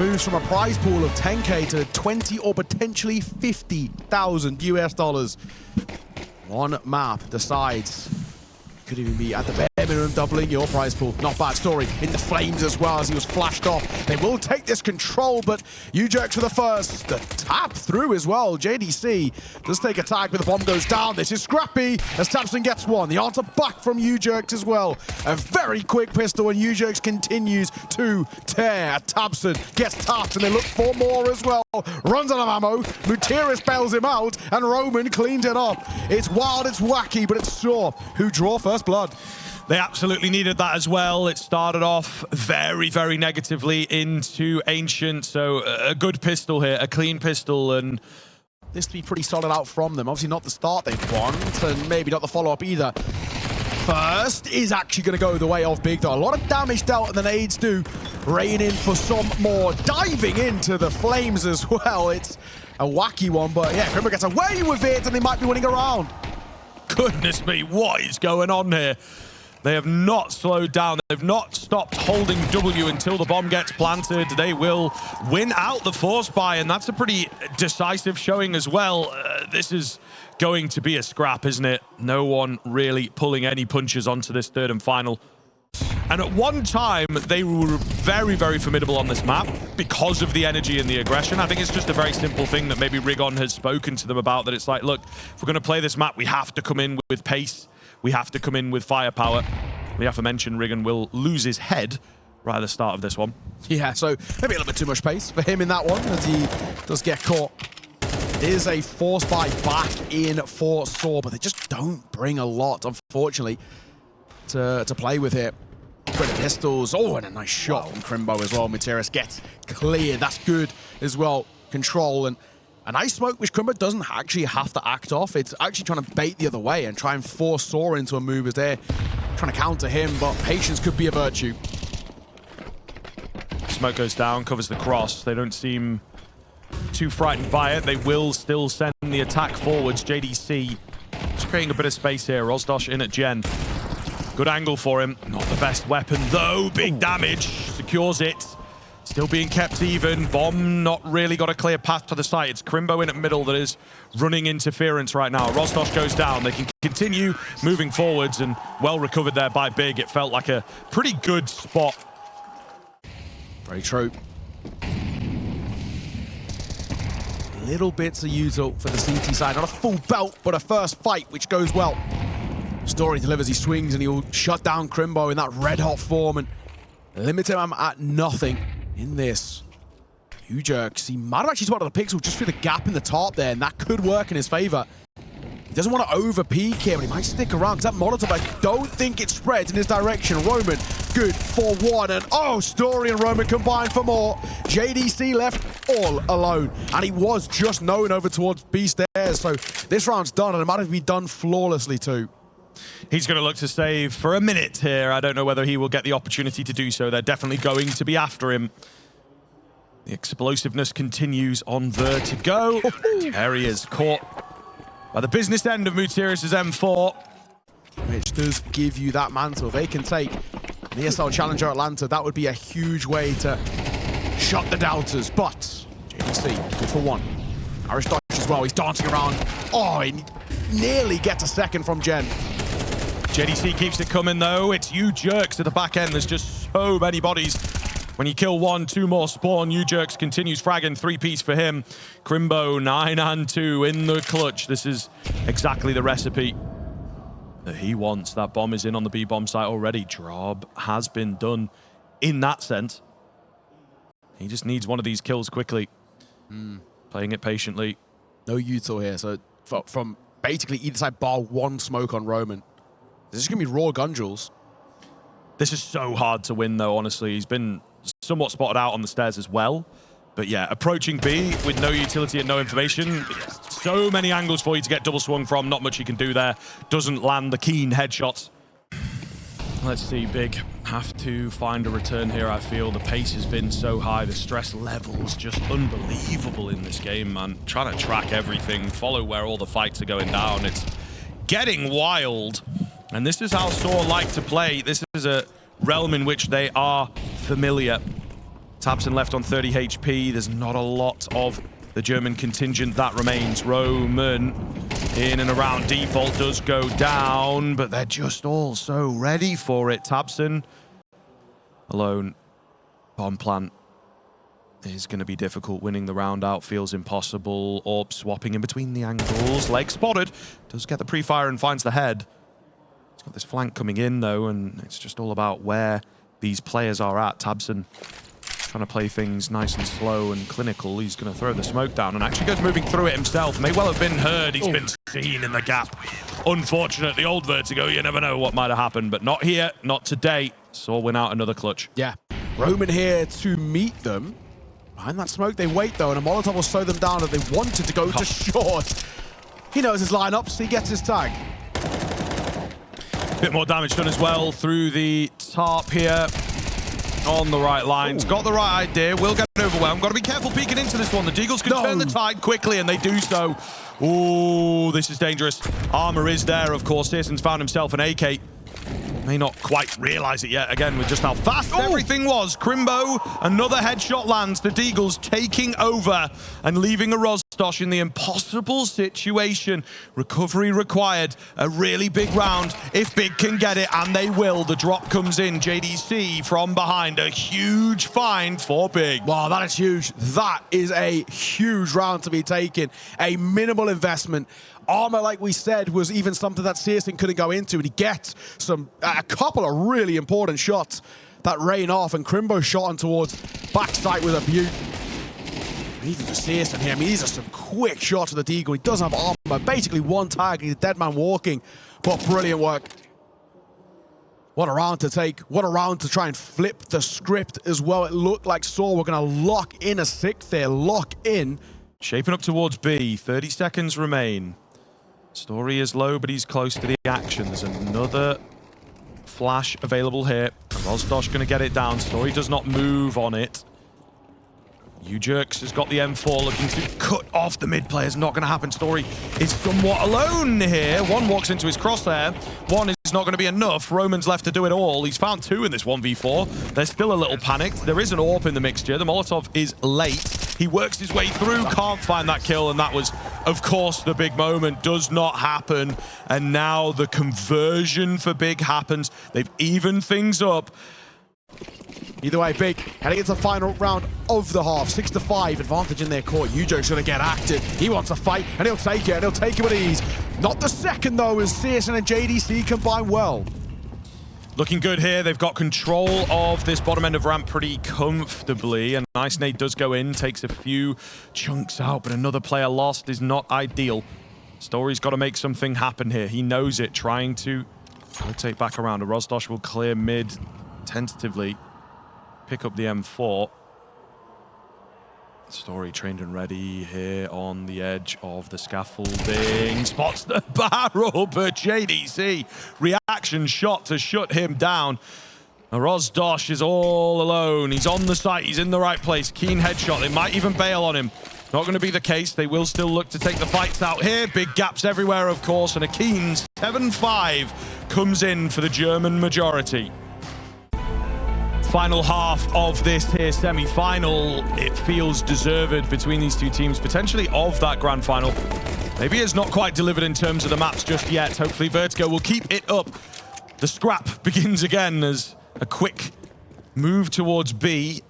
moves from a prize pool of 10K to 20 or potentially 50,000 US dollars? One map decides. Could even be at the bare minimum doubling your prize pool. Not bad. Story in the flames as well as he was flashed off. They will take this control, but U-Jerks for the first. The tap through as well. JDC does take a tag, but the bomb goes down. This is scrappy as Tabson gets one. The answer back from U-Jerks as well. A very quick pistol, and U-Jerks continues to tear. Tabson gets tapped, and they look for more as well. Runs out of ammo. Mutiris bails him out, and Roman cleans it up. It's wild, it's wacky, but it's sAw who draw first blood. They absolutely needed that as well. It started off very, very negatively into Ancient. So a good pistol here, a clean pistol, and this to be pretty solid out from them. Obviously not the start they want, and maybe not the follow-up either. First is actually going to go the way of Big, though. A lot of damage dealt, and the nades do rain in for some more. Diving into the flames as well. It's a wacky one, but yeah, Crimbo gets away with it, and they might be winning a round. Goodness me, what is going on here? They have not slowed down. They've not stopped holding W until the bomb gets planted. They will win out the force buy, and that's a pretty decisive showing as well. This is going to be a scrap, isn't it? No one really pulling any punches onto this third and final. And at one time, they were very, very formidable on this map because of the energy and the aggression. I think it's just a very simple thing that maybe Rigon has spoken to them about, that it's like, look, if we're going to play this map, we have to come in with pace. We have to come in with firepower. The aforementioned Rigon will lose his head right at the start of this one. Yeah, so maybe a little bit too much pace for him in that one as he does get caught. It is a force buy back in for sAw, but they just don't bring a lot, unfortunately, to play with here. Credit pistols. Oh, and a nice shot from Crimbo as well. Materis gets cleared. That's good as well. Control and a nice smoke, which Crimbo doesn't actually have to act off. It's actually trying to bait the other way and try and force sAw into a move as they're trying to counter him, but patience could be a virtue. Smoke goes down, covers the cross. They don't seem too frightened by it. They will still send the attack forwards. JDC just creating a bit of space here. Rozdosh in at Gen. Good angle for him. Not the best weapon, though. Big damage. Secures it. Still being kept even. Bomb not really got a clear path to the site. It's Crimbo in at middle that is running interference right now. Rozdosh goes down. They can continue moving forwards, and well recovered there by Big. It felt like a pretty good spot. Very true. Little bits of util for the CT side. Not a full belt, but a first fight, which goes well. Story delivers, he swings and he'll shut down Crimbo in that red hot form and limit him at nothing in this. U-Jerks, he might have actually spotted the pixel just through the gap in the top there, and that could work in his favor. He doesn't want to over peek here, but he might stick around because that Molotov, I don't think it spreads in his direction. Roman, good for one, and oh, Story and Roman combined for more. JDC left all alone, and he was just known over towards B stairs, so this round's done, and it might have been done flawlessly too. He's going to look to save for a minute here. I don't know whether he will get the opportunity to do so. They're definitely going to be after him. The explosiveness continues on Vertigo. There he is, caught by the business end of Materis' M4. Which does give you that mantle. They can take the ESL Challenger Atlanta. That would be a huge way to shut the doubters. But JDC, good for one. Aristotle as well, he's dancing around. Oh, he nearly gets a second from Gen. JDC keeps it coming, though. It's U-Jerks at the back end. There's just so many bodies. When you kill one, two more spawn. U-Jerks continues fragging, 3-piece for him. Crimbo, 9 and 2 in the clutch. This is exactly the recipe that he wants. That bomb is in on the B-bomb site already. Job has been done in that sense. He just needs one of these kills quickly. Playing it patiently. No util here, so from basically either side bar one smoke on Roman. This is going to be raw gun duels. This is so hard to win, though, honestly. He's been somewhat spotted out on the stairs as well. But yeah, approaching B with no utility and no information. So many angles for you to get double swung from. Not much he can do there. Doesn't land the keen headshots. Let's see, Big have to find a return here, I feel. The pace has been so high. The stress level's just unbelievable in this game, man. Trying to track everything, follow where all the fights are going down. It's getting wild. And this is how sAw like to play. This is a realm in which they are familiar. tabseN left on 30 HP. There's not a lot of the German contingent that remains. Roman in and around default does go down, but they're just all so ready for it. tabseN alone. Bomb plant is going to be difficult. Winning the round out feels impossible. Orb swapping in between the angles. Leg spotted. Does get the pre-fire and finds the head. He's got this flank coming in, though, and it's just all about where these players are at. tabseN trying to play things nice and slow and clinical. He's going to throw the smoke down and actually goes moving through it himself. May well have been heard. He's been seen in the gap. Unfortunate, the old Vertigo, you never know what might have happened, but not here, not today. sAw win out another clutch. Yeah, Roman here to meet them. Behind that smoke, they wait, though, and a Molotov will slow them down if they wanted to go to short. He knows his lineups, he gets his tag. Bit more damage done as well through the top here. On the right lines. Got the right idea. Will get overwhelmed. Got to be careful peeking into this one. The Deagles can turn the tide quickly, and they do so. Ooh, this is dangerous. Armor is there, of course. sAw's found himself an AK. May not quite realize it yet, again, with just how fast everything was. Crimbo, another headshot lands. The Deagles taking over and leaving a Rozdosh in the impossible situation. Recovery required. A really big round. If Big can get it, and they will, the drop comes in. JDC from behind. A huge find for Big. Wow, that is huge. That is a huge round to be taken. A minimal investment. Armor, like we said, was even something that CS2 couldn't go into, and he gets a couple of really important shots that rain off, and Crimbo shot on towards backside with a beaut. Even for CS2 here, I mean, these are some quick shots of the Deagle. He doesn't have armor, basically one tag, he's a dead man walking, but brilliant work. What a round to take. What a round to try and flip the script as well. It looked like sAw were going to lock in a 6 there, lock in. Shaping up towards B, 30 seconds remain. Story is low, but he's close to the action. There's another flash available here. Rozdosh going to get it down. Story does not move on it. Ujerks has got the M4 looking to cut off the mid players. Not going to happen. Story is somewhat alone here. One walks into his crosshair. One is not going to be enough. Roman's left to do it all. He's found 2 in this 1v4. They're still a little panicked. There is an AWP in the mixture. The Molotov is late. He works his way through, can't find that kill, and that was, of course, the big moment. Does not happen. And now the conversion for Big happens. They've evened things up. Either way, Big heading into the final round of the half. 6-5 advantage in their court. Ujo's going to get active. He wants a fight, and he'll take it, and he'll take it with ease. Not the second, though, as CS2 and JDC combine well. Looking good here. They've got control of this bottom end of ramp pretty comfortably. A nice nade does go in, takes a few chunks out, but another player lost is not ideal. Story's got to make something happen here. He knows it, trying to rotate back around. A Rozdosh will clear mid tentatively. Pick up the M4. Story trained and ready here on the edge of the scaffolding. Spots the barrel, but JDC reaction shot to shut him down. Rozdosh is all alone. He's on the site. He's in the right place. Keen headshot. They might even bail on him. Not going to be the case. They will still look to take the fights out here. Big gaps everywhere, of course, and a keen 7-5 comes in for the German majority. Final half of this here semi-final. It feels deserved between these two teams, potentially of that grand final. Maybe it's not quite delivered in terms of the maps just yet. Hopefully Vertigo will keep it up. The scrap begins again as a quick move towards B.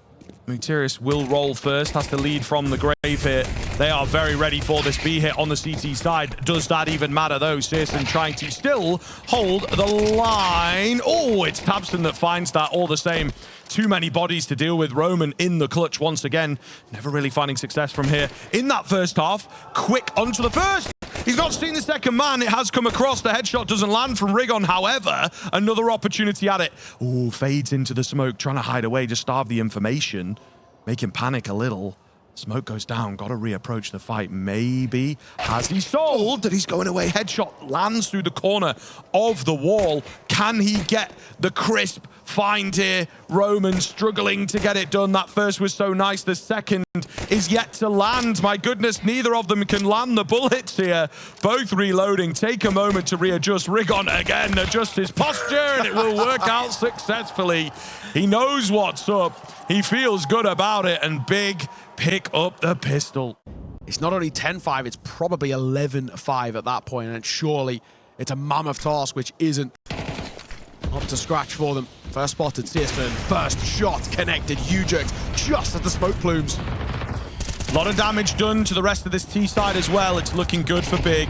Mutirius will roll first, has to lead from the grave here. They are very ready for this B hit on the CT side. Does that even matter though? Searson trying to still hold the line. Oh, it's Tabston that finds that all the same. Too many bodies to deal with. Roman in the clutch once again. Never really finding success from here. In that first half, quick onto the first. He's not seen the second man. It has come across. The headshot doesn't land from Rigon. However, another opportunity at it. Oh, fades into the smoke, trying to hide away, just starve the information. Make him panic a little. Smoke goes down. Got to reapproach the fight. Maybe. Has he sold? That he's going away. Headshot lands through the corner of the wall. Can he get the crisp find here? Roman struggling to get it done. That first was so nice. The second is yet to land. My goodness, neither of them can land the bullets here. Both reloading. Take a moment to readjust. Rigon again, adjust his posture, and it will work out successfully. He knows what's up. He feels good about it, and Big pick up the pistol. It's not only 10-5, it's probably 11-5 at that point, and surely it's a mammoth task which isn't up to scratch for them. First spotted, CS2, first shot connected. Ujerks just at the smoke plumes. A lot of damage done to the rest of this T side as well. It's looking good for Big.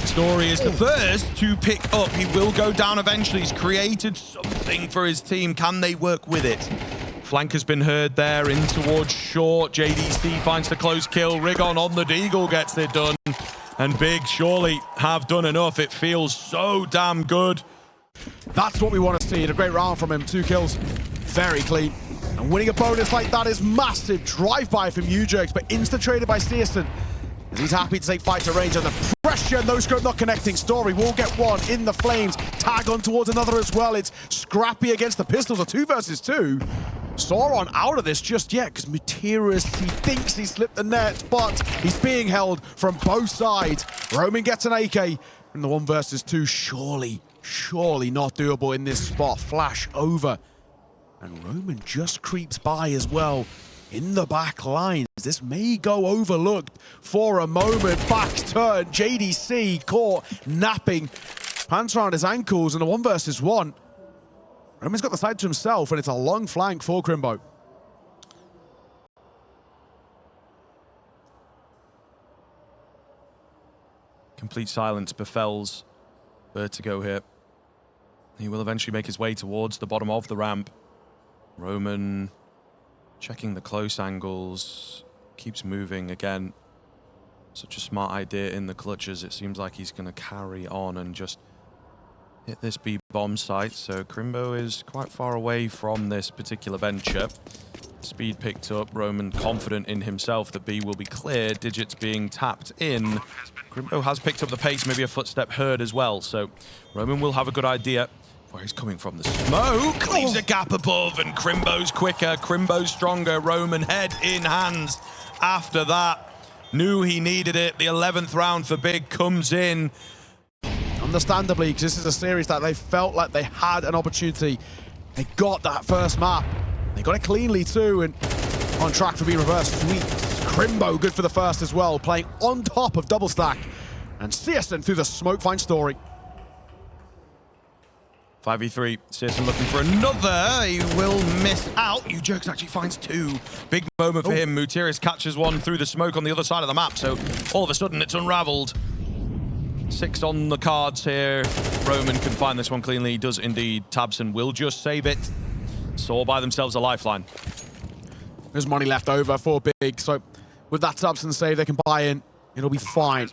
Story is the first to pick up. He will go down eventually. He's created something for his team. Can they work with it? Flank has been heard there in towards short. JDC finds the close kill. Rigon on the Deagle gets it done. And Big surely have done enough. It feels so damn good. That's what we want to see. A great round from him. 2 kills. Very clean. And winning a bonus like that is massive. Drive-by from Ujerks, but insta-traded by CS2. He's happy to take fight to range, and the pressure, no scope not connecting. Story will get one in the flames. Tag on towards another as well. It's scrappy against the pistols. A 2 versus 2. Sauron out of this just yet because Mutirius, he thinks he slipped the net, but he's being held from both sides. Roman gets an AK in the 1 versus 2. Surely surely not doable in this spot. Flash over. And Roman just creeps by as well in the back lines. This may go overlooked for a moment. Back turn, JDC caught napping. Pants around his ankles in a 1v1. Roman's got the side to himself, and it's a long flank for Crimbo. Complete silence befalls Vertigo here. He will eventually make his way towards the bottom of the ramp. Roman checking the close angles, keeps moving again. Such a smart idea in the clutches. It seems like he's going to carry on and just hit this B bomb site. So Crimbo is quite far away from this particular venture. Speed picked up. Roman confident in himself that B will be clear. Digits being tapped in. Crimbo has picked up the pace, maybe a footstep heard as well. So Roman will have a good idea where he's coming from. The smoke leaves a gap above, and Crimbo's quicker, Crimbo's stronger. Roman head in hands after that. Knew he needed it. The 11th round for Big comes in. Understandably, because this is a series that they felt like they had an opportunity. They got that first map. They got it cleanly too, and on track for being reversed sweeps. Crimbo good for the first as well, playing on top of double stack. And Searson through the smoke finds Story. 5v3, Searson looking for another. He will miss out. Ujerks actually finds two. Big moment for him. Mutiris catches one through the smoke on the other side of the map, so all of a sudden it's unraveled. 6 on the cards here. Roman can find this one cleanly. He does indeed. Tabson will just save it. sAw by themselves a lifeline. There's money left over for Big, so with that Tabson save, they can buy in. It'll be fine.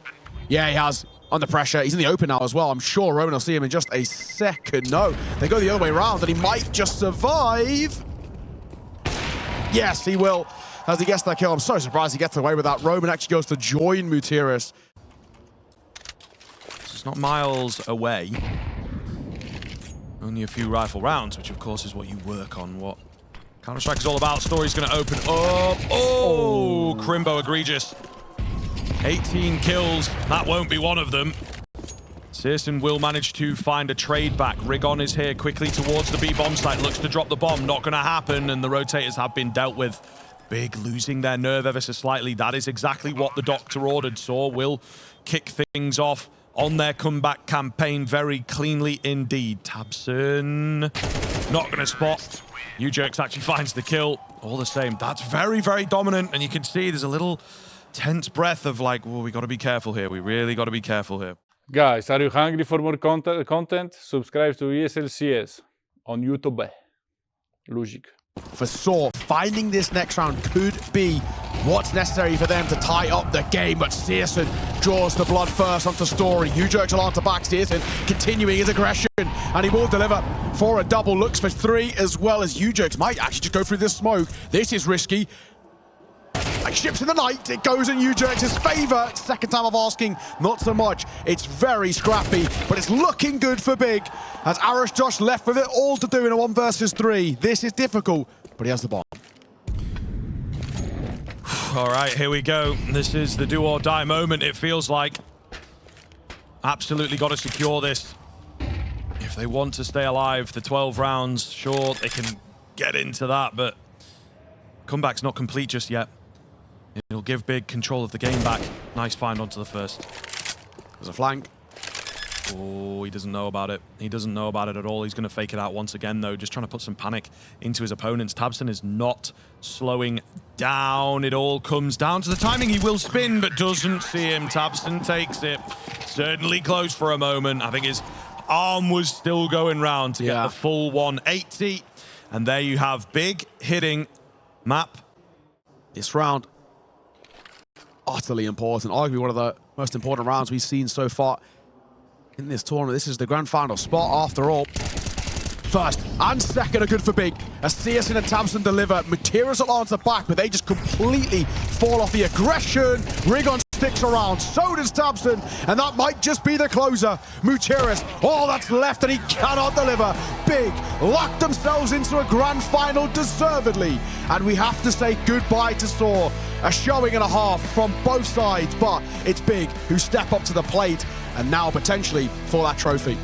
Yeah, he has. Under pressure. He's in the open now as well. I'm sure Roman will see him in just a second. No, they go the other way around, and he might just survive. Yes, he will. As he gets that kill, I'm so surprised he gets away with that. Roman actually goes to join Mutiris. It's not miles away. Only a few rifle rounds, which of course is what you work on. What Counter-Strike is all about. Story's going to open up. Oh, Crimbo egregious. 18 kills, that won't be one of them. Searson will manage to find a trade back. Rigon is here quickly towards the B bomb site, looks to drop the bomb, not gonna happen, and the rotators have been dealt with. Big losing their nerve ever so slightly. That is exactly what the doctor ordered. sAw will kick things off on their comeback campaign very cleanly indeed. Tabson not gonna spot. Ujerks actually finds the kill. All the same, that's very, very dominant, and you can see there's a little tense breath of like, well, we got to be careful here. We really got to be careful here. Guys, are you hungry for more content? Subscribe to ESL CS on YouTube. Logic. For sAw, finding this next round could be what's necessary for them to tie up the game, but Searson draws the blood first onto Story. Ujerks Atlanta back, Searson continuing his aggression, and he will deliver for a double. Looks for 3 as well, as Ujerks might actually just go through this smoke. This is risky. Like ships in the night, it goes in Ujerks' favor. Second time of asking, not so much. It's very scrappy, but it's looking good for Big. As Arash Josh left with it all to do in a 1v3. This is difficult, but he has the bomb. All right, here we go. This is the do or die moment, it feels like. Absolutely got to secure this. If they want to stay alive, the 12 rounds, sure, they can get into that, but comeback's not complete just yet. It'll give Big control of the game back. Nice find onto the first. There's a flank. Oh, he doesn't know about it. He doesn't know about it at all. He's going to fake it out once again, though, just trying to put some panic into his opponents. Tabson is not slowing down. It all comes down to the timing. He will spin, but doesn't see him. Tabson takes it. Certainly close for a moment. I think his arm was still going round to get the full 180. And there you have Big hitting map. This round, utterly important. Arguably one of the most important rounds we've seen so far in this tournament. This is the grand final spot after all. First and second are good for Big. As Searson and Tabson deliver, Mutiris Atlanta back, but they just completely fall off the aggression. Rigon sticks around, so does Tabson, and that might just be the closer. Mutiris, all that's left, and he cannot deliver. Big locked themselves into a grand final deservedly, and we have to say goodbye to sAw. A showing and a half from both sides, but it's Big who step up to the plate, and now potentially for that trophy.